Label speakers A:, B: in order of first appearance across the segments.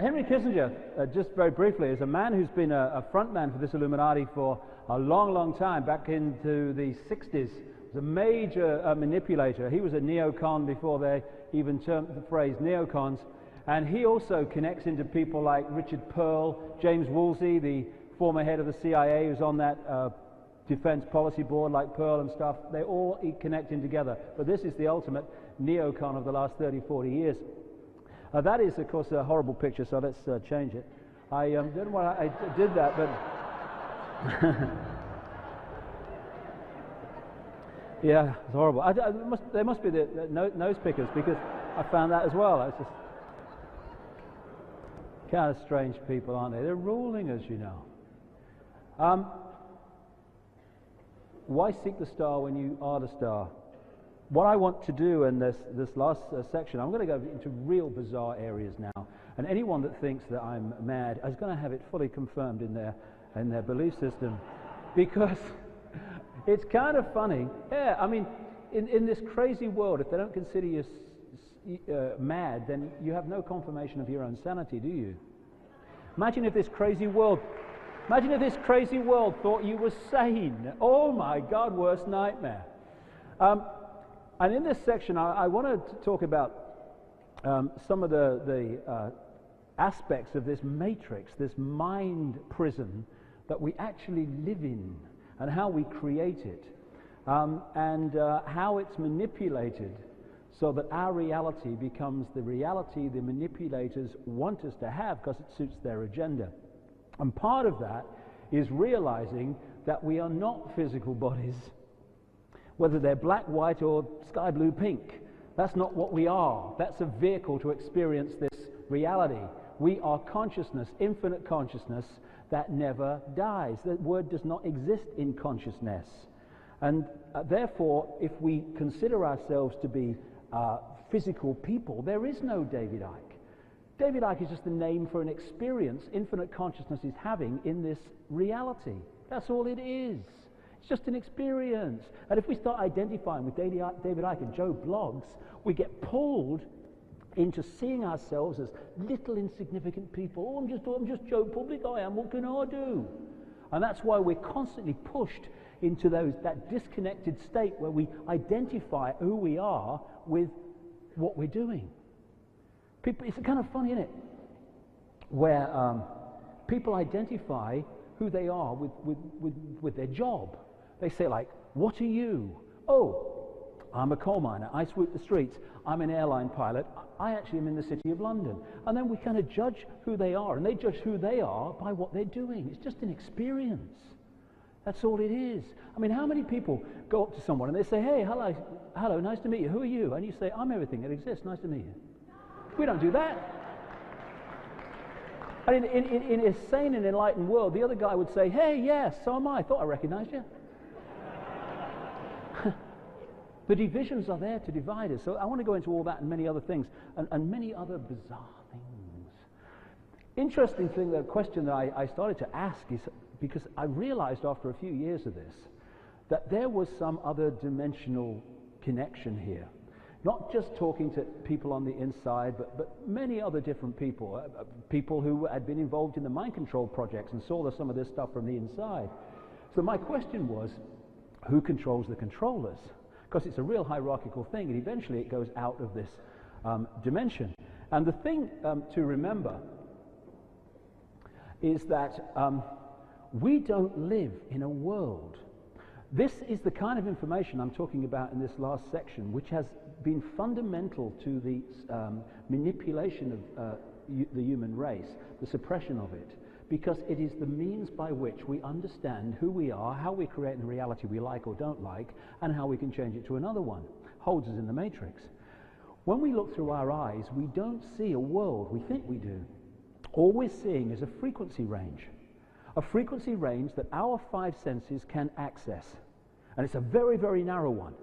A: Henry Kissinger, just very briefly, is a man who's been a front man for this Illuminati for a long, long time, back into the 60s. He was a major manipulator. He was a neocon before they even termed the phrase neocons. And he also connects into people like Richard Pearl, James Woolsey, the former head of the CIA, who's on that defense policy board like Pearl and stuff. They all connect in together. But this is the ultimate neocon of the last 30, 40 years. That is, of course, a horrible picture, so let's change it. I don't know why I did that, but... yeah, it's horrible. They must be the nose pickers, because I found that as well. It's just kind of strange people, aren't they? They're ruling us, you know. Why seek the star when you are the star? What I want to do in this last section, I'm going to go into real bizarre areas now, and anyone that thinks that I'm mad is going to have it fully confirmed in their belief system, because it's kind of funny. Yeah, I mean, in this crazy world, if they don't consider you mad, then you have no confirmation of your own sanity, do you? Imagine if this crazy world thought you were sane. Oh my God, worst nightmare. And in this section, I want to talk about some of the aspects of this matrix, this mind prison that we actually live in, and how we create it, and how it's manipulated so that our reality becomes the reality the manipulators want us to have because it suits their agenda. And part of that is realizing that we are not physical bodies, whether they're black, white, or sky blue, pink. That's not what we are. That's a vehicle to experience this reality. We are consciousness, infinite consciousness that never dies. The word does not exist in consciousness. And therefore, if we consider ourselves to be physical people, there is no David Icke. David Icke is just the name for an experience infinite consciousness is having in this reality. That's all it is. It's just an experience. And if we start identifying with David Icke and Joe Bloggs, we get pulled into seeing ourselves as little insignificant people. Oh, I'm just Joe Public, I am, what can I do? And that's why we're constantly pushed into that disconnected state where we identify who we are with what we're doing. People, it's kind of funny, isn't it? Where people identify who they are with their job. They say, like, what are you? Oh, I'm a coal miner. I sweep the streets. I'm an airline pilot. I actually am in the City of London. And then we kind of judge who they are, and they judge who they are by what they're doing. It's just an experience. That's all it is. I mean, how many people go up to someone and they say, hey, hello, nice to meet you. Who are you? And you say, I'm everything that exists. Nice to meet you. We don't do that. And in a sane and enlightened world, the other guy would say, hey, yes, so am I. Thought I recognized you. The divisions are there to divide us. So I want to go into all that and many other things, and many other bizarre things. Interesting thing, the question that I started to ask is, because I realized after a few years of this, that there was some other dimensional connection here. Not just talking to people on the inside, but many other different people, people who had been involved in the mind control projects and saw some of this stuff from the inside. So my question was, who controls the controllers? Because it's a real hierarchical thing, and eventually it goes out of this dimension. And the thing to remember is that we don't live in a world. This is the kind of information I'm talking about in this last section, which has been fundamental to the manipulation of the human race, the suppression of it, because it is the means by which we understand who we are, how we create the reality we like or don't like, and how we can change it to another one. Holds us in the matrix. When we look through our eyes, we don't see a world. We think we do. All we're seeing is a frequency range that our five senses can access. And it's a very, very narrow one.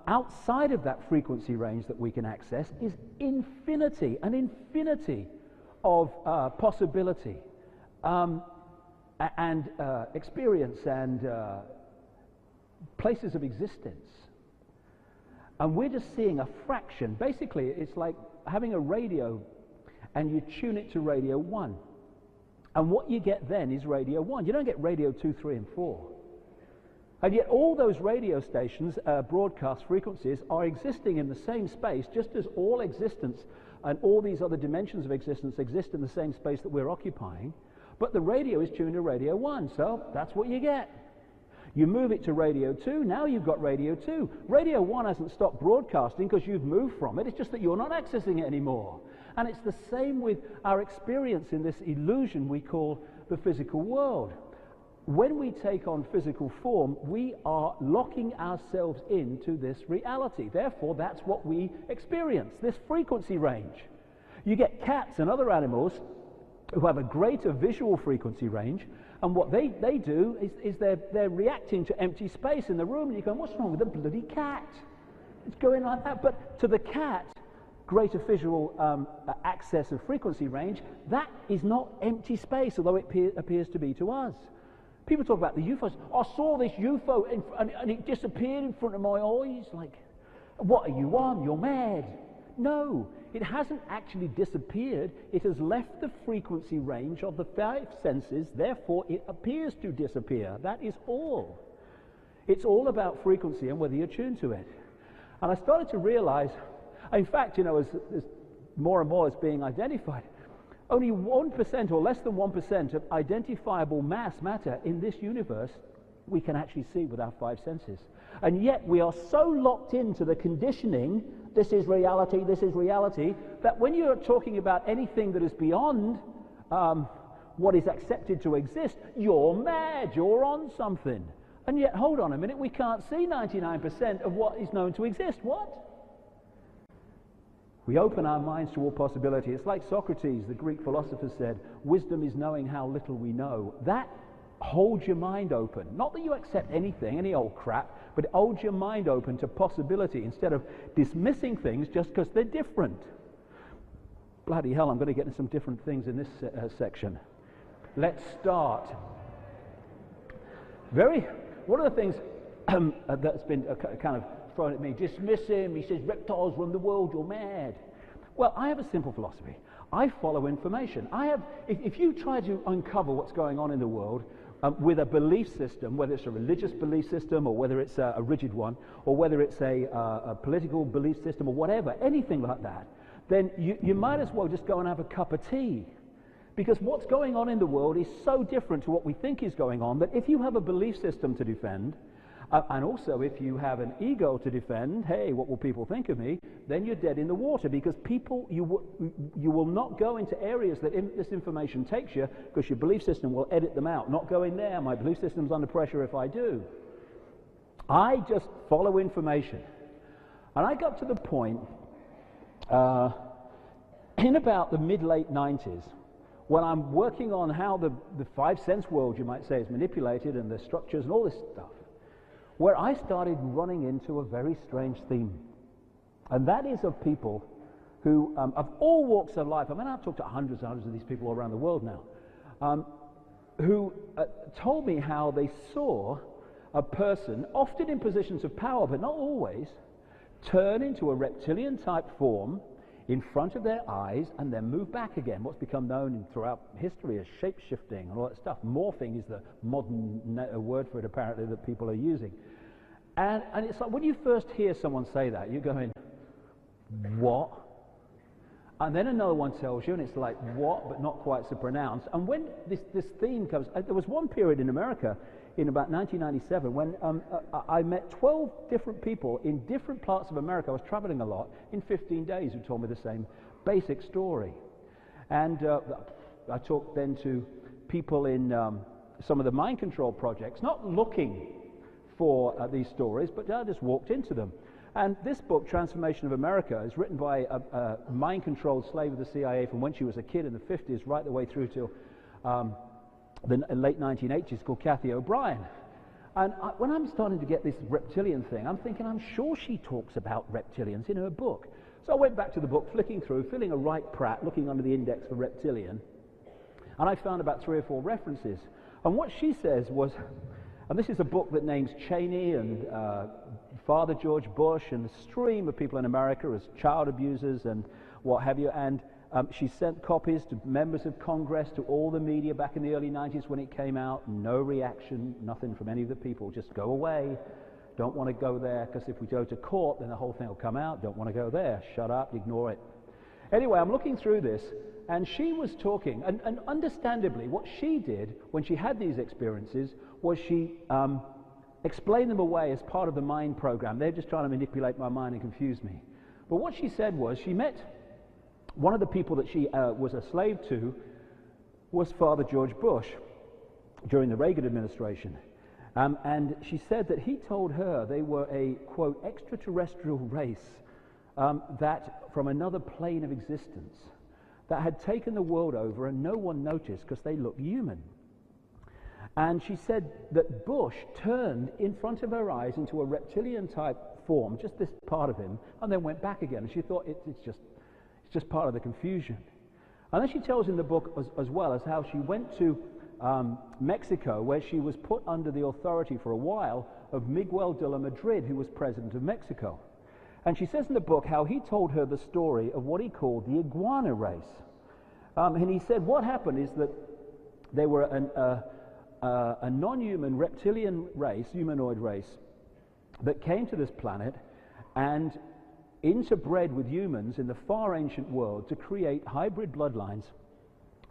A: Outside of that frequency range that we can access is infinity, an infinity of possibility and experience and places of existence. And we're just seeing a fraction. Basically, it's like having a radio and you tune it to radio 1. And what you get then is radio 1. You don't get radio 2, 3, and 4. And yet all those radio stations, broadcast frequencies, are existing in the same space, just as all existence and all these other dimensions of existence exist in the same space that we're occupying. But the radio is tuned to radio 1, so that's what you get. You move it to radio 2, now you've got radio 2. Radio 1 hasn't stopped broadcasting because you've moved from it, it's just that you're not accessing it anymore. And it's the same with our experience in this illusion we call the physical world. When we take on physical form, we are locking ourselves into this reality. Therefore, that's what we experience, this frequency range. You get cats and other animals who have a greater visual frequency range, and what they do is they're reacting to empty space in the room, and you go, what's wrong with the bloody cat? It's going like that. But to the cat, greater visual access of frequency range, that is not empty space, although it appears to be to us. People talk about the UFOs. I saw this UFO and it disappeared in front of my eyes. Like, what are you on? You're mad. No, it hasn't actually disappeared. It has left the frequency range of the 5 senses, therefore it appears to disappear. That is all. It's all about frequency and whether you're tuned to it. And I started to realize, in fact, you know, as more and more is being identified, only 1% or less than 1% of identifiable mass matter in this universe we can actually see with our 5 senses. And yet we are so locked into the conditioning, this is reality, that when you're talking about anything that is beyond what is accepted to exist, you're mad, you're on something. And yet, hold on a minute, we can't see 99% of what is known to exist. What? We open our minds to all possibility. It's like Socrates, the Greek philosopher, said, wisdom is knowing how little we know. That holds your mind open. Not that you accept anything, any old crap, but it holds your mind open to possibility instead of dismissing things just because they're different. Bloody hell, I'm going to get into some different things in this section. Let's start. One of the things that's been kind of thrown at me, dismiss him, he says reptiles run the world, you're mad. Well, I have a simple philosophy. I follow information. If you try to uncover what's going on in the world with a belief system, whether it's a religious belief system or whether it's a rigid one, or whether it's a political belief system or whatever, anything like that, then you might as well just go and have a cup of tea. Because what's going on in the world is so different to what we think is going on that if you have a belief system to defend, and also if you have an ego to defend, hey, what will people think of me, then you're dead in the water, because people, you will not go into areas that this information takes you, because your belief system will edit them out. Not go in there, my belief system's under pressure if I do. I just follow information. And I got to the point in about the mid-late 90s, when I'm working on how the 5 sense world, you might say, is manipulated, and the structures and all this stuff, where I started running into a very strange theme. And that is of people who, of all walks of life, I mean, I've talked to hundreds and hundreds of these people all around the world now, who told me how they saw a person, often in positions of power, but not always, turn into a reptilian-type form in front of their eyes and then move back again. What's become known throughout history as shape-shifting and all that stuff. Morphing is the modern word for it, apparently, that people are using. And it's like when you first hear someone say that, you're going, what? And then another one tells you, and it's like, what, but not quite so pronounced. And when this theme comes, there was one period in America in about 1997 when I met 12 different people in different parts of America. I was traveling a lot in 15 days who told me the same basic story. And I talked then to people in some of the mind control projects, not looking for these stories, but I just walked into them. And this book, Transformation of America, is written by a mind-controlled slave of the CIA from when she was a kid in the 50s right the way through till the late 1980s, called Kathy O'Brien. And when I'm starting to get this reptilian thing, I'm thinking, I'm sure she talks about reptilians in her book. So I went back to the book, flicking through, feeling a right prat, looking under the index for reptilian, and I found about 3 or 4 references. And what she says was, and this is a book that names Cheney and Father George Bush and a stream of people in America as child abusers and what have you, and She sent copies to members of Congress, to all the media back in the early 90s when it came out. No reaction, nothing from any of the people. Just go away. Don't want to go there, because if we go to court, then the whole thing will come out. Don't want to go there. Shut up, ignore it. Anyway, I'm looking through this, and she was talking, and understandably, what she did when she had these experiences was she explained them away as part of the mind program. They're just trying to manipulate my mind and confuse me. But what she said was, she met one of the people that she was a slave to was Father George Bush during the Reagan administration. And she said that he told her they were a, quote, extraterrestrial race that from another plane of existence that had taken the world over, and no one noticed because they looked human. And she said that Bush turned in front of her eyes into a reptilian type form, just this part of him, and then went back again. And she thought it's just part of the confusion. And then she tells in the book as well as how she went to Mexico, where she was put under the authority for a while of Miguel de la Madrid, who was president of Mexico. And she says in the book how he told her the story of what he called the Iguana Race. And he said what happened is that they were a non-human reptilian race, humanoid race, that came to this planet and interbred with humans in the far ancient world to create hybrid bloodlines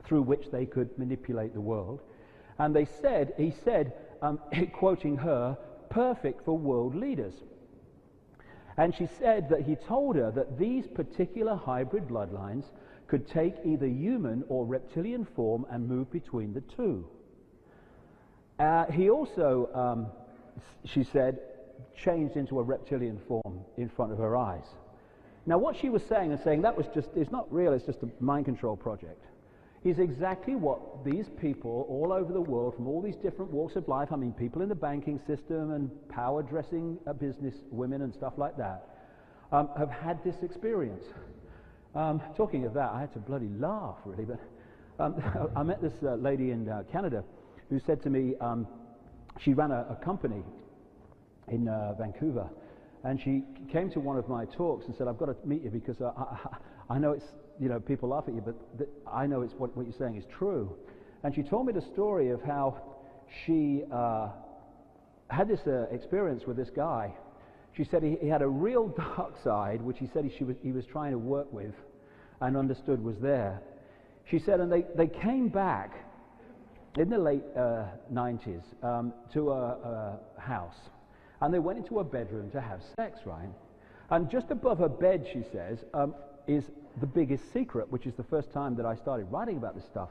A: through which they could manipulate the world. And he said, quoting her, perfect for world leaders. And she said that he told her that these particular hybrid bloodlines could take either human or reptilian form and move between the two. He also, she said, changed into a reptilian form in front of her eyes. Now what she was saying that was just, it's not real, it's just a mind control project, is exactly what these people all over the world from all these different walks of life, I mean people in the banking system and power dressing business women and stuff like that, have had this experience. Talking of that, I had to bloody laugh really, but I met this lady in Canada who said to me, she ran a company in Vancouver, and she came to one of my talks and said, I've got to meet you because I know it's, you know, people laugh at you, but I know it's what you're saying is true. And she told me the story of how she had this experience with this guy. She said he had a real dark side, which he said he was trying to work with and understood was there. She said, and they came back in the late 90s to a house, and they went into a bedroom to have sex, right? And just above her bed, she says, is the biggest secret, which is the first time that I started writing about this stuff.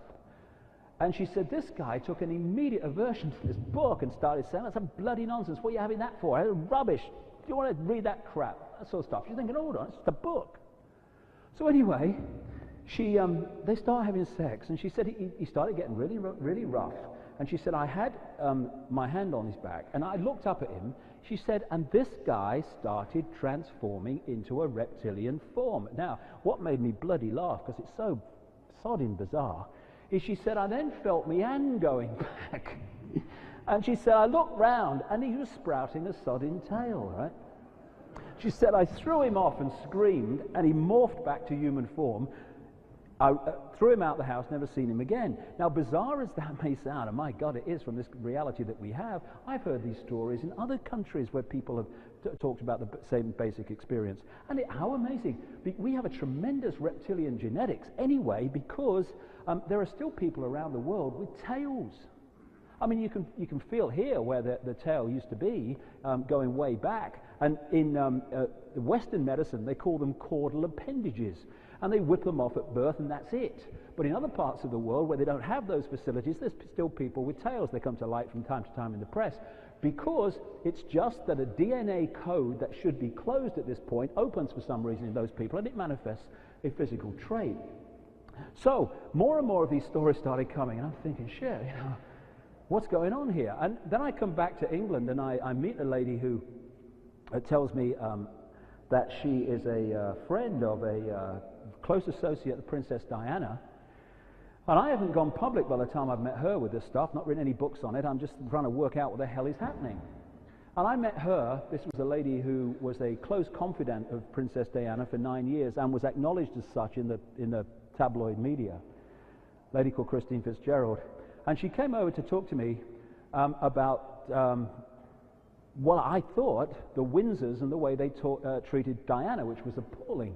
A: And she said this guy took an immediate aversion to this book and started saying, that's a bloody nonsense, what are you having that for? That's rubbish, do you want to read that crap? That sort of stuff. She's thinking, hold on, it's just a book. So anyway, they start having sex, and she said he started getting really, really rough. And she said, I had my hand on his back, and I looked up at him. She said, and this guy started transforming into a reptilian form. Now, what made me bloody laugh, because it's so sodding bizarre, is she said, I then felt my hand going back. And she said, I looked round, and he was sprouting a sodding tail, right? She said, I threw him off and screamed, and he morphed back to human form. I threw him out the house, never seen him again. Now, bizarre as that may sound, and my God, it is from this reality that we have, I've heard these stories in other countries where people have talked about the same basic experience. And how amazing. We have a tremendous reptilian genetics anyway, because there are still people around the world with tails. I mean, you can feel here where the tail used to be, going way back. And in Western medicine, they call them caudal appendages. And they whip them off at birth, and that's it. But in other parts of the world where they don't have those facilities, there's still people with tails. They come to light from time to time in the press, because it's just that a DNA code that should be closed at this point opens for some reason in those people, and it manifests a physical trait. So more and more of these stories started coming, and I'm thinking, shit, you know, what's going on here? And then I come back to England, and I meet a lady who tells me that she is a friend of a close associate of Princess Diana. And I haven't gone public by the time I've met her with this stuff, not written any books on it. I'm just trying to work out what the hell is happening. And I met her. This was a lady who was a close confidant of Princess Diana for 9 years and was acknowledged as such in the tabloid media, a lady called Christine Fitzgerald. And she came over to talk to me about what I thought the Windsors and the way they treated Diana, which was appalling.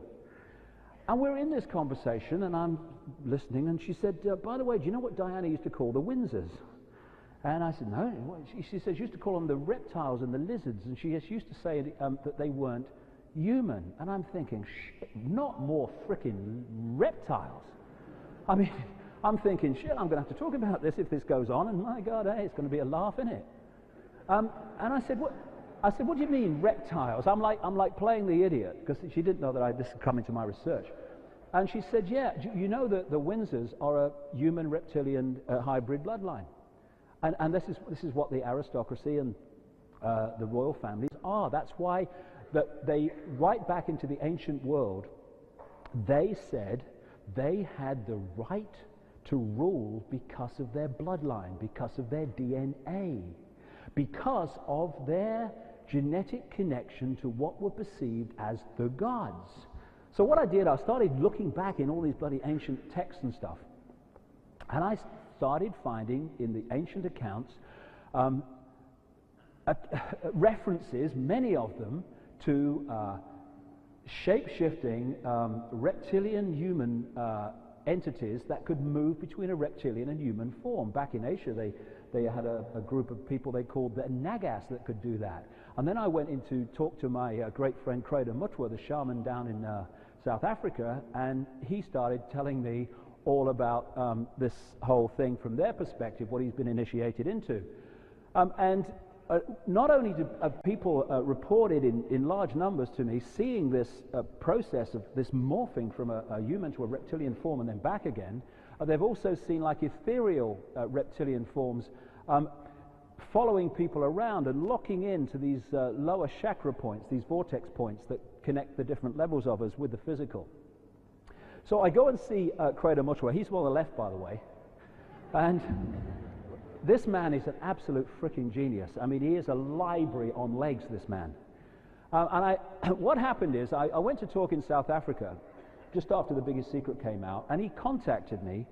A: And we're in this conversation, and I'm listening, and she said, by the way, do you know what Diana used to call the Windsors? And I said, no. She says she used to call them the reptiles and the lizards, and she used to say that they weren't human. And I'm thinking, shit, not more frickin' reptiles. I mean, I'm thinking, shit, I'm going to have to talk about this if this goes on, and my God, hey, it's going to be a laugh, isn't it? And I said, what do you mean, reptiles? I'm like playing the idiot, because she didn't know that this had come into my research. And she said, yeah, you know that the Windsors are a human-reptilian hybrid bloodline. And this is what the aristocracy and the royal families are. That's why they, right back into the ancient world, they said they had the right to rule because of their bloodline, because of their DNA, because of their genetic connection to what were perceived as the gods. So what I did, I started looking back in all these bloody ancient texts and stuff, and I started finding in the ancient accounts references, many of them, to shape-shifting reptilian human entities that could move between a reptilian and human form. Back in Asia, they had a group of people they called the Nagas that could do that. And then I went in to talk to my great friend Cheetah, the shaman down in South Africa, and he started telling me all about this whole thing from their perspective, what he's been initiated into. Not only do people reported in large numbers to me seeing this process of this morphing from a human to a reptilian form and then back again, they've also seen like ethereal reptilian forms following people around and locking into these lower chakra points, these vortex points that connect the different levels of us with the physical. So I go and see Cheetah Muchwa. He's on the left, by the way. And this man is an absolute freaking genius. I mean, he is a library on legs, this man. What happened is, I went to talk in South Africa just after The Biggest Secret came out, and he contacted me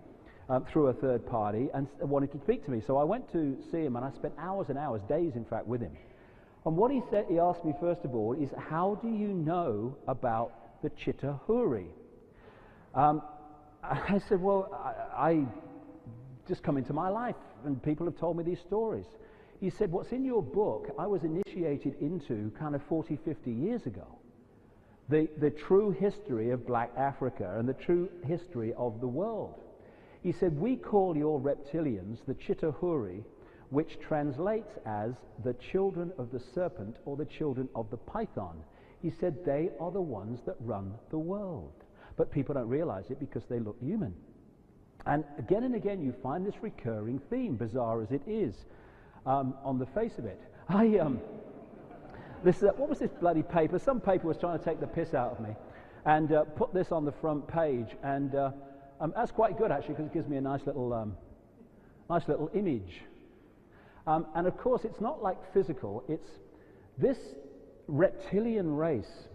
A: through a third party and wanted to speak to me. So I went to see him, and I spent hours and hours, days in fact, with him. And what he said, he asked me first of all, is how do you know about the Cheetah Houri? I said, well, I just come into my life, and people have told me these stories. He said, what's in your book, I was initiated into kind of 40, 50 years ago. The true history of Black Africa and the true history of the world. He said, we call your reptilians the Cheetah Houri, which translates as the children of the serpent or the children of the python. He said, they are the ones that run the world. But people don't realize it because they look human. And again, you find this recurring theme, bizarre as it is, on the face of it. What was this bloody paper? Some paper was trying to take the piss out of me, and put this on the front page, and that's quite good actually, because it gives me a nice little image. And of course, it's not like physical. It's this reptilian race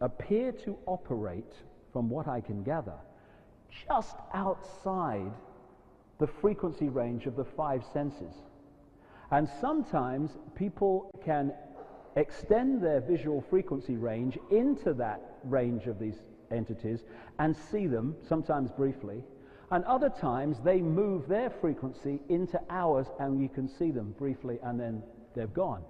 A: appear to operate, from what I can gather, just outside the frequency range of the five senses. And sometimes people can extend their visual frequency range into that range of these entities and see them, sometimes briefly, and other times they move their frequency into ours and you can see them briefly and then they're gone.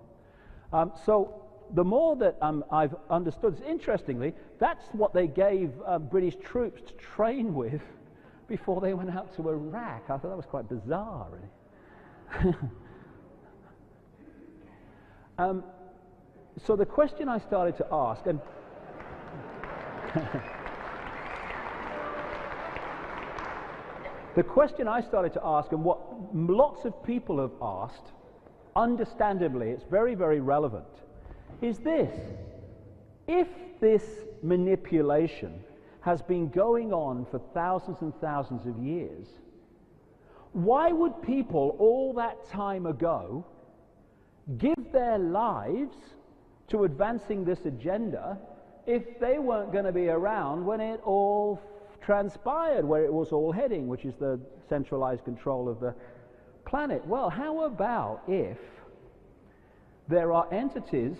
A: So the more that I've understood, interestingly, that's what they gave British troops to train with before they went out to Iraq. I thought that was quite bizarre, really. So the question I started to ask, and the question I started to ask, and what lots of people have asked, understandably, it's very, very relevant, is this: if this manipulation has been going on for thousands and thousands of years, why would people all that time ago give their lives to advancing this agenda if they weren't going to be around when it all transpired where it was all heading, which is the centralized control of the planet. Well, how about if there are entities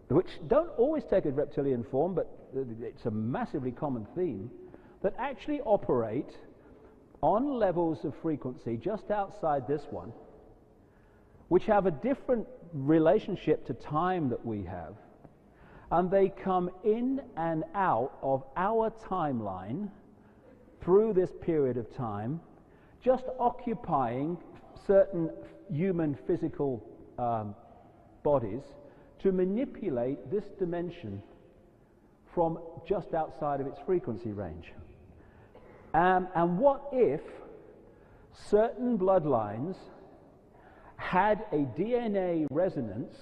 A: which don't always take a reptilian form, but it's a massively common theme, that actually operate on levels of frequency just outside this one, which have a different relationship to time that we have, and they come in and out of our timeline through this period of time, just occupying certain human physical bodies to manipulate this dimension from just outside of its frequency range. And what if certain bloodlines had a DNA resonance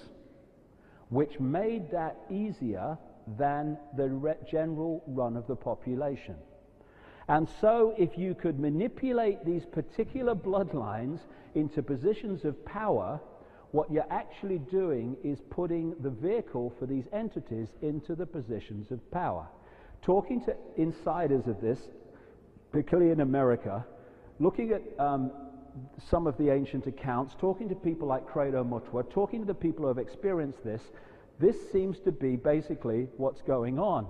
A: which made that easier than the general run of the population? And so if you could manipulate these particular bloodlines into positions of power, what you're actually doing is putting the vehicle for these entities into the positions of power. Talking to insiders of this, particularly in America, looking at some of the ancient accounts, talking to people like Credo Mutwa, talking to the people who have experienced this, this seems to be basically what's going on.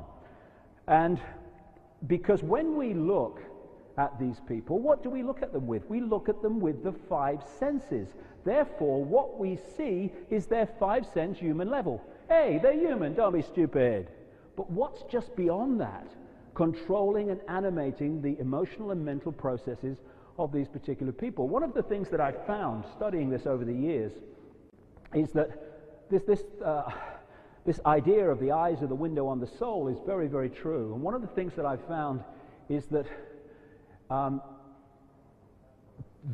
A: And because when we look at these people, what do we look at them with? We look at them with the five senses. Therefore, what we see is their five-sense human level. Hey, they're human, don't be stupid. But what's just beyond that? Controlling and animating the emotional and mental processes of these particular people. One of the things that I've found studying this over the years is that this idea of the eyes are the window on the soul is very, very true. And one of the things that I've found is that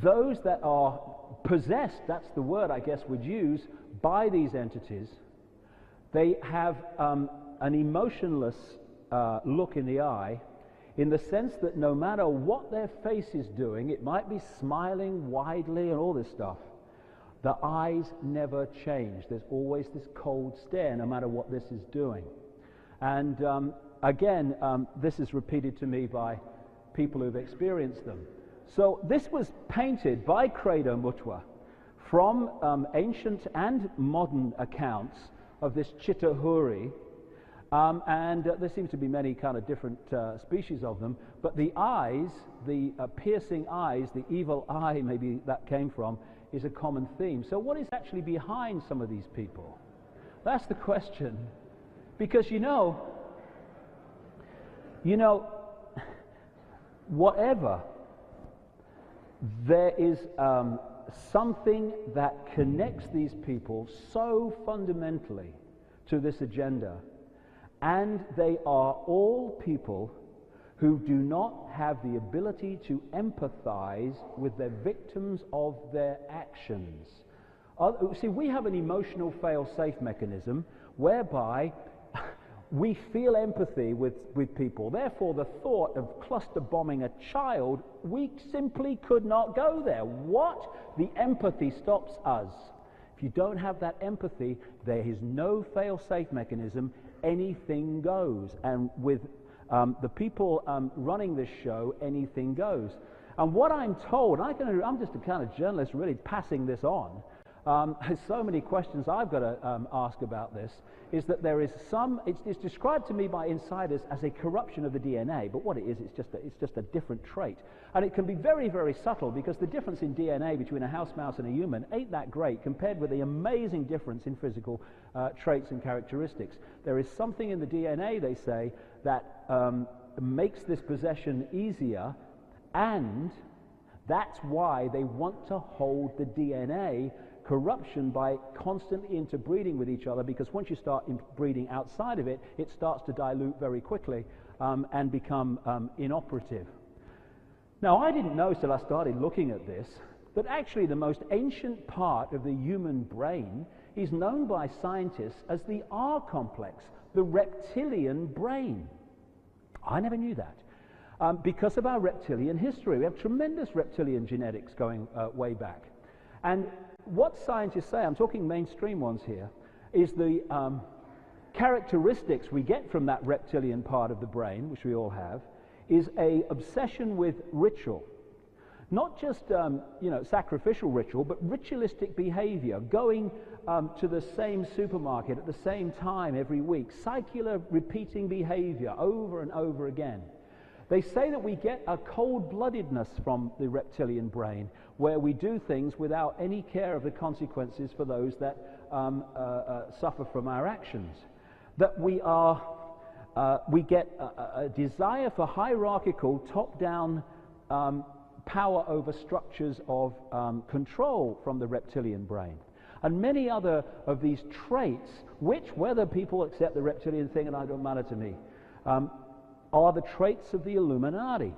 A: those that are possessed, that's the word I guess we'd use, by these entities, they have an emotionless look in the eye, in the sense that no matter what their face is doing, it might be smiling widely and all this stuff, the eyes never change. There's always this cold stare no matter what this is doing. And again, this is repeated to me by people who've experienced them. So this was painted by Credo Mutwa from ancient and modern accounts of this Cheetah, and there seems to be many kind of different species of them, but the eyes, the piercing eyes, the evil eye maybe that came from, is a common theme. So what is actually behind some of these people? That's the question. Because you know, whatever, there is something that connects these people so fundamentally to this agenda, and they are all people who do not have the ability to empathize with the victims of their actions. See, we have an emotional fail-safe mechanism whereby we feel empathy with people. Therefore, the thought of cluster bombing a child, we simply could not go there. What? The empathy stops us. If you don't have that empathy, there is no fail-safe mechanism. Anything goes. And with the people running this show, anything goes. And what I'm told, I'm just a kind of journalist really passing this on. There's so many questions I've got to ask about this, is that there is it's described to me by insiders as a corruption of the DNA, but what it is, it's just a different trait. And it can be very, very subtle, because the difference in DNA between a house mouse and a human ain't that great compared with the amazing difference in physical traits and characteristics. There is something in the DNA, they say, that makes this possession easier, and that's why they want to hold the DNA corruption by constantly interbreeding with each other, because once you start breeding outside of it, it starts to dilute very quickly and become inoperative. Now, I didn't know till I started looking at this that actually the most ancient part of the human brain is known by scientists as the R complex, the reptilian brain. I never knew that. Because of our reptilian history. We have tremendous reptilian genetics going way back. And what scientists say, I'm talking mainstream ones here, is the characteristics we get from that reptilian part of the brain, which we all have, is a obsession with ritual. Not just sacrificial ritual, but ritualistic behavior, going to the same supermarket at the same time every week, circular repeating behavior over and over again. They say that we get a cold-bloodedness from the reptilian brain, where we do things without any care of the consequences for those that suffer from our actions. That we get a desire for hierarchical, top-down power over structures of control from the reptilian brain. And many other of these traits, which, whether people accept the reptilian thing, and it don't matter to me, are the traits of the Illuminati.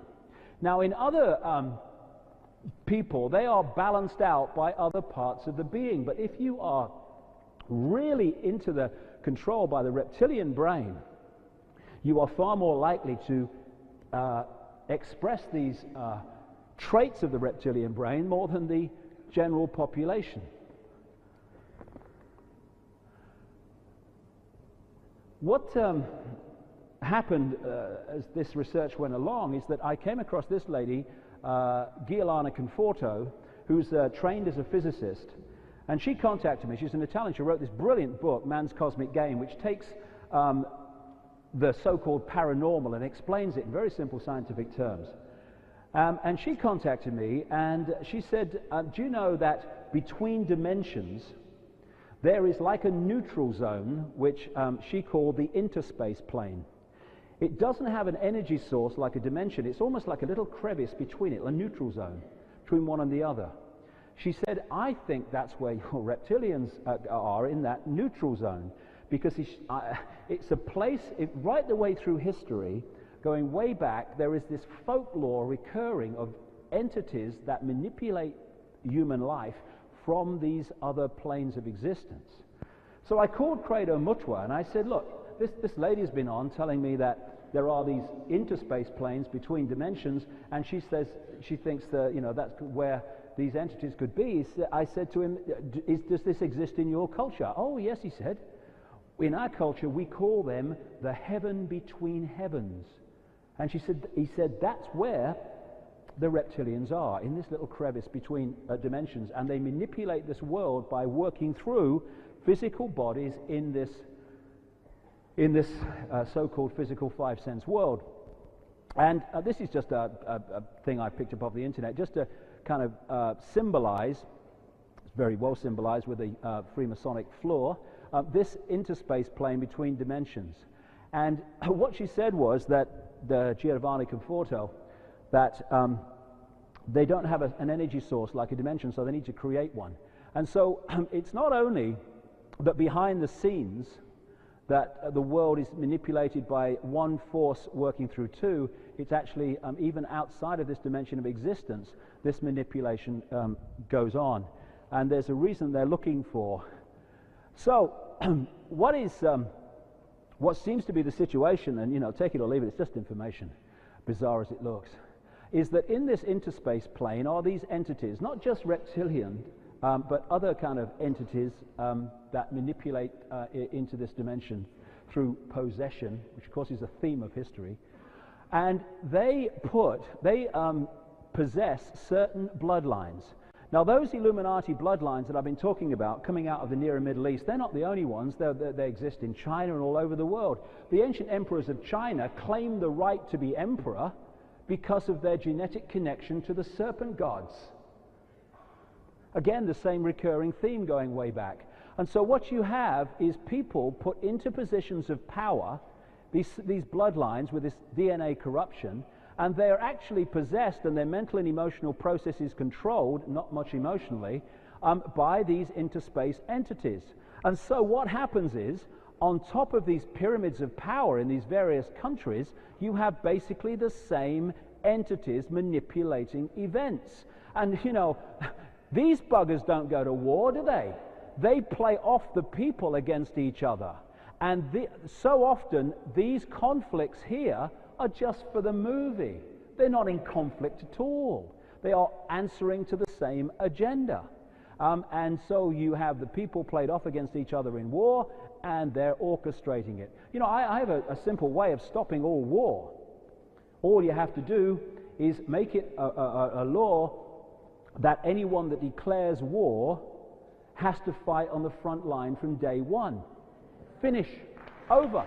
A: Now, in other people, they are balanced out by other parts of the being. But if you are really into the control by the reptilian brain, you are far more likely to express these traits of the reptilian brain more than the general population. What happened as this research went along is that I came across this lady, Iguana Conforto, who's trained as a physicist, and she contacted me. She's an Italian. She wrote this brilliant book, Man's Cosmic Game, which takes the so-called paranormal and explains it in very simple scientific terms. And she contacted me, and she said, do you know that between dimensions there is like a neutral zone, which she called the interspace plane. It doesn't have an energy source like a dimension. It's almost like a little crevice between it, a neutral zone between one and the other. She said, I think that's where your reptilians are, in that neutral zone, because it's a place, right the way through history, going way back, there is this folklore recurring of entities that manipulate human life from these other planes of existence. So I called Credo Mutwa and I said, look, this lady's been on telling me that there are these interspace planes between dimensions, and she says she thinks that that's where these entities could be. I said to him, does this exist in your culture? Oh yes, he said. In our culture we call them the heaven between heavens. And he said that's where the reptilians are, in this little crevice between dimensions, and they manipulate this world by working through physical bodies in this so-called physical five-sense world. And this is just a thing I picked up off the internet, just to kind of symbolize, it's very well symbolized with a Freemasonic floor, this interspace plane between dimensions. And what she said was that the Giovanni Conforto, that they don't have an energy source like a dimension, so they need to create one. And so it's not only that behind the scenes that the world is manipulated by one force working through two, it's actually even outside of this dimension of existence, this manipulation goes on. And there's a reason they're looking for. So what seems to be the situation, and take it or leave it, it's just information, bizarre as it looks, is that in this interspace plane are these entities, not just reptilian, but other kind of entities that manipulate into this dimension through possession, which of course is a theme of history. And they possess certain bloodlines. Now those Illuminati bloodlines that I've been talking about coming out of the Near and Middle East, they're not the only ones. They exist in China and all over the world. The ancient emperors of China claimed the right to be emperor because of their genetic connection to the serpent gods. Again, the same recurring theme going way back. And so what you have is people put into positions of power, these bloodlines with this DNA corruption, and they're actually possessed and their mental and emotional processes controlled, not much emotionally, by these interspace entities. And so what happens is, on top of these pyramids of power in these various countries, you have basically the same entities manipulating events. And these buggers don't go to war, do they? They play off the people against each other. And so often, these conflicts here are just for the movie. They're not in conflict at all. They are answering to the same agenda. And so you have the people played off against each other in war, and they're orchestrating it. I have a simple way of stopping all war. All you have to do is make it a law that anyone that declares war has to fight on the front line from day one. Finish. Over.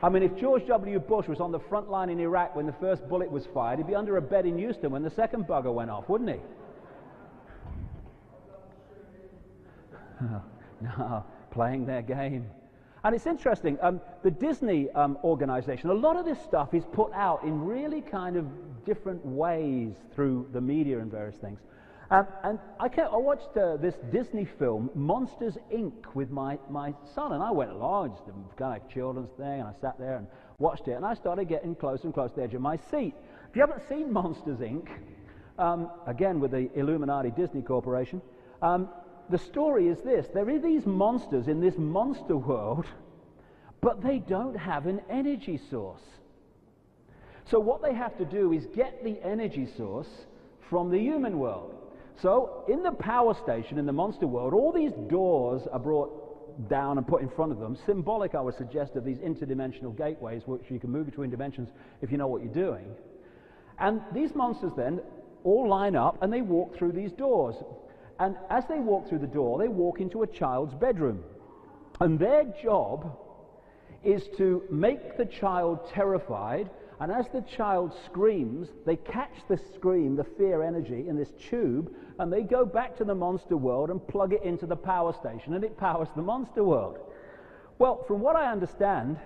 A: I mean, if George W. Bush was on the front line in Iraq when the first bullet was fired, he'd be under a bed in Houston when the second bugger went off, wouldn't he? No, playing their game. And it's interesting, the Disney organization, a lot of this stuff is put out in really kind of different ways through the media and various things. And I watched this Disney film, Monsters, Inc., with my son, and I went along, just a kind of children's thing, and I sat there and watched it, and I started getting closer and closer to the edge of my seat. If you haven't seen Monsters, Inc., again with the Illuminati Disney Corporation, the story is this: there are these monsters in this monster world, but they don't have an energy source. So what they have to do is get the energy source from the human world. So in the power station in the monster world, all these doors are brought down and put in front of them, symbolic, I would suggest, of these interdimensional gateways, which you can move between dimensions if you know what you're doing. And these monsters then all line up and they walk through these doors. And as they walk through the door, they walk into a child's bedroom. And their job is to make the child terrified, and as the child screams, they catch the scream, the fear energy, in this tube, and they go back to the monster world and plug it into the power station, and it powers the monster world. Well, from what I understand,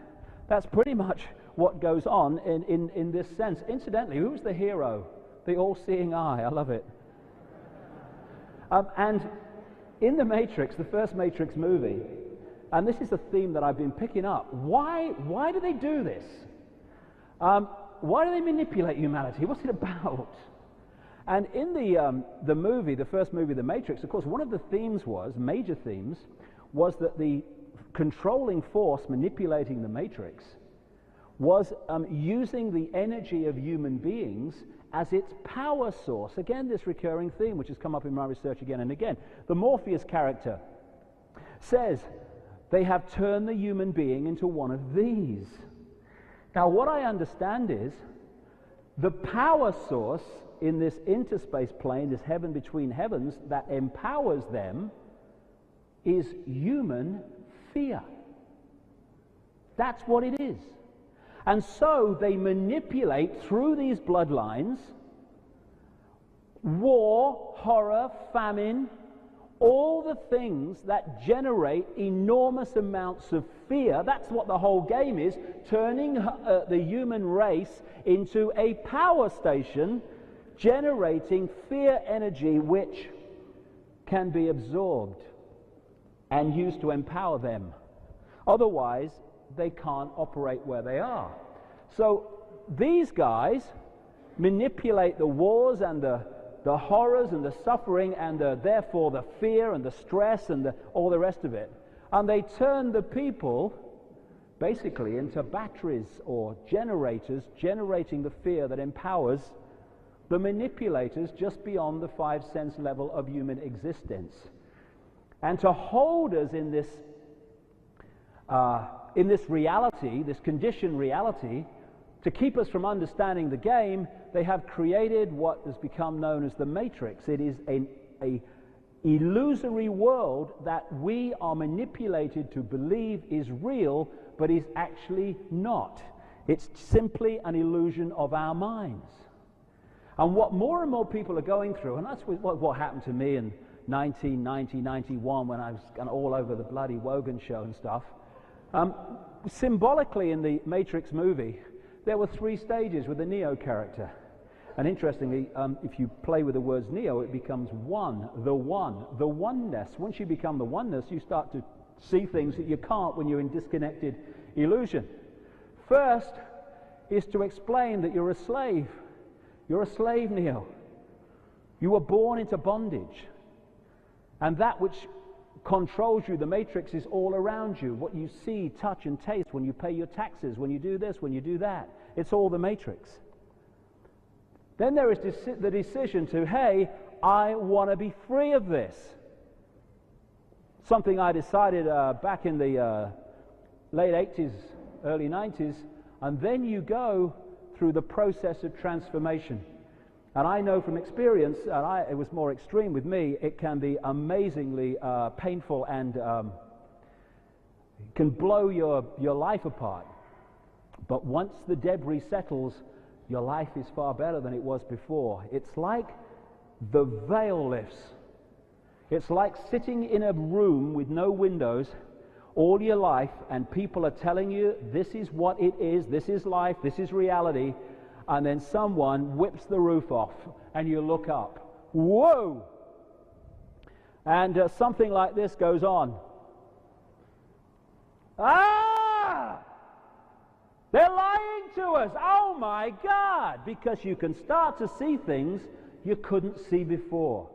A: that's pretty much what goes on in this sense. Incidentally, who's the hero? The all-seeing eye. I love it. And in The Matrix, the first Matrix movie, and this is a theme that I've been picking up, why do they do this? Why do they manipulate humanity? What's it about? And in the movie, the first movie, The Matrix, of course, one of the themes was, major themes, was that the controlling force manipulating the Matrix was using the energy of human beings as its power source. Again, this recurring theme, which has come up in my research again and again. The Morpheus character says they have turned the human being into one of these. Now, what I understand is the power source in this interspace plane, this heaven between heavens, that empowers them is human fear. That's what it is. And so they manipulate through these bloodlines war, horror, famine, all the things that generate enormous amounts of fear. That's what the whole game is, turning the human race into a power station, generating fear energy which can be absorbed and used to empower them. Otherwise, they can't operate where they are. So these guys manipulate the wars and the horrors and the suffering and therefore the fear and the stress and all the rest of it. And they turn the people basically into batteries or generators, generating the fear that empowers the manipulators just beyond the 5 sense level of human existence. And to hold us in this reality, this conditioned reality, to keep us from understanding the game, they have created what has become known as the Matrix. It is an illusory world that we are manipulated to believe is real, but is actually not. It's simply an illusion of our minds. And what more and more people are going through, and that's what happened to me in 1990, 91, when I was kind of all over the bloody Wogan show and stuff. Symbolically in the Matrix movie, there were 3 stages with the Neo character. And interestingly, if you play with the words Neo, it becomes one, the oneness. Once you become the oneness, you start to see things that you can't when you're in disconnected illusion. First is to explain that you're a slave. You're a slave, Neo. You were born into bondage. And that which controls you, the Matrix, is all around you. What you see, touch, and taste when you pay your taxes, when you do this, when you do that. It's all the Matrix. Then there is the decision to, hey, I want to be free of this. something I decided back in the late 80s, early 90s, and then you go through the process of transformation. And I know from experience, and it was more extreme with me, it can be amazingly painful and can blow your life apart. But once the debris settles, your life is far better than it was before. It's like the veil lifts. It's like sitting in a room with no windows all your life, and people are telling you this is what it is, this is life, this is reality, and then someone whips the roof off and you look up. Whoa! And something like this goes on. Ah! They're lying to us. Oh my God! Because you can start to see things you couldn't see before.